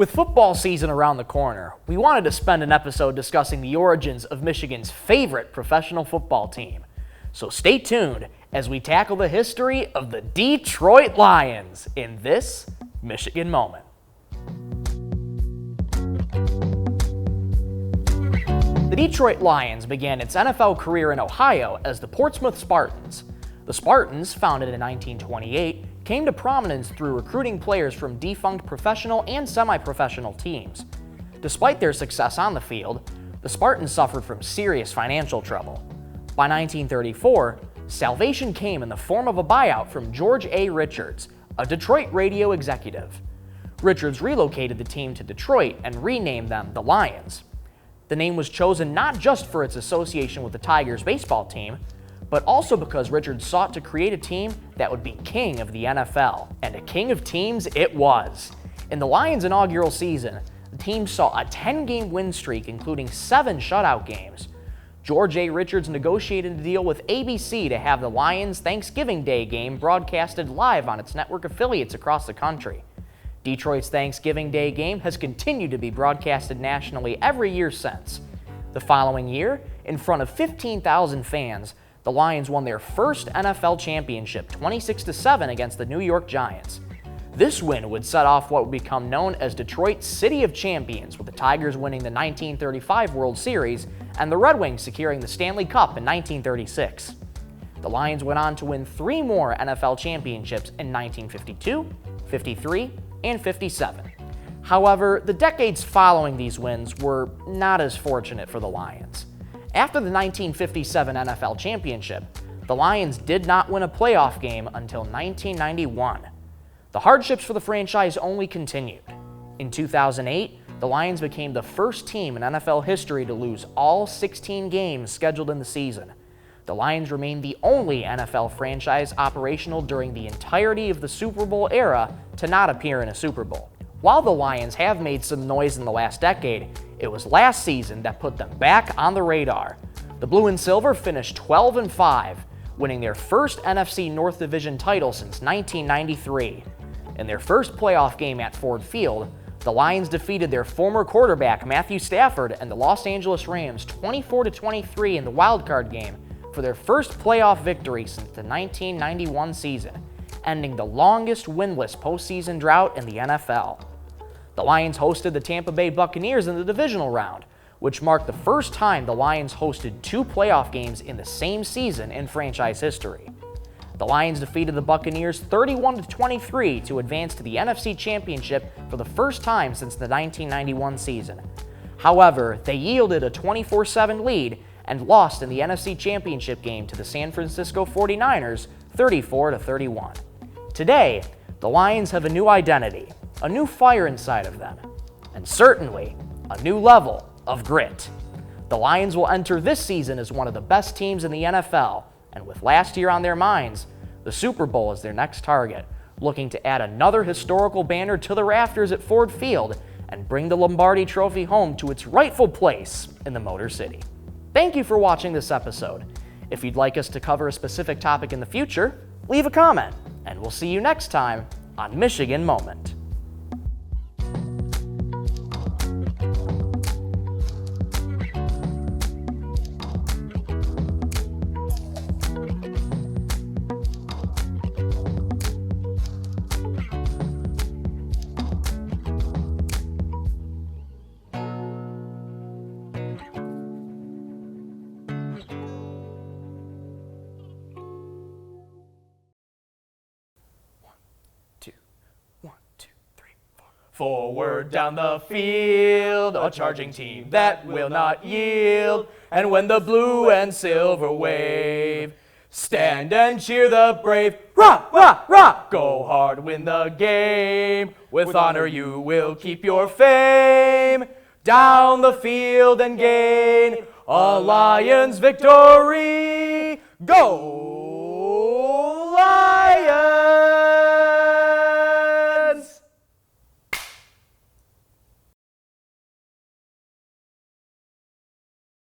With football season around the corner, we wanted to spend an episode discussing the origins of Michigan's favorite professional football team. So stay tuned as we tackle the history of the Detroit Lions in this Michigan Moment. The Detroit Lions began its NFL career in Ohio as the Portsmouth Spartans. The Spartans, founded in 1928, came to prominence through recruiting players from defunct professional and semi-professional teams. Despite their success on the field, the Spartans suffered from serious financial trouble. By 1934, salvation came in the form of a buyout from George A. Richards, a Detroit radio executive. Richards relocated the team to Detroit and renamed them the Lions. The name was chosen not just for its association with the Tigers baseball team, but also because Richards sought to create a team that would be king of the NFL. And a king of teams it was. In the Lions' inaugural season, the team saw a 10-game win streak, including 7 shutout games. George A. Richards negotiated a deal with ABC to have the Lions' Thanksgiving Day game broadcasted live on its network affiliates across the country. Detroit's Thanksgiving Day game has continued to be broadcasted nationally every year since. The following year, in front of 15,000 fans, the Lions won their first NFL championship 26-7 against the New York Giants. This win would set off what would become known as Detroit's City of Champions, with the Tigers winning the 1935 World Series and the Red Wings securing the Stanley Cup in 1936. The Lions went on to win 3 more NFL championships in 1952, 53, and 57. However, the decades following these wins were not as fortunate for the Lions. After the 1957 NFL championship, the Lions did not win a playoff game until 1991. The hardships for the franchise only continued. In 2008, the Lions became the first team in NFL history to lose all 16 games scheduled in the season. The Lions remained the only NFL franchise operational during the entirety of the Super Bowl era to not appear in a Super Bowl. While the Lions have made some noise in the last decade, it was last season that put them back on the radar. The Blue and Silver finished 12-5, winning their first NFC North Division title since 1993. In their first playoff game at Ford Field, the Lions defeated their former quarterback Matthew Stafford and the Los Angeles Rams 24-23 in the wildcard game for their first playoff victory since the 1991 season, ending the longest winless postseason drought in the NFL. The Lions hosted the Tampa Bay Buccaneers in the divisional round, which marked the first time the Lions hosted 2 playoff games in the same season in franchise history. The Lions defeated the Buccaneers 31-23 to advance to the NFC Championship for the first time since the 1991 season. However, they yielded a 24-7 lead and lost in the NFC Championship game to the San Francisco 49ers 34-31. Today, the Lions have a new identity, a new fire inside of them, and certainly a new level of grit. The Lions will enter this season as one of the best teams in the NFL, and with last year on their minds, the Super Bowl is their next target, looking to add another historical banner to the rafters at Ford Field and bring the Lombardi Trophy home to its rightful place in the Motor City. Thank you for watching this episode. If you'd like us to cover a specific topic in the future, leave a comment, and we'll see you next time on Michigan Moment. Forward down the field, a charging team that will not yield. And when the blue and silver wave, stand and cheer the brave. Rah, rah, rah! Go hard, win the game. With honor you will keep your fame. Down the field and gain a Lions victory. Go!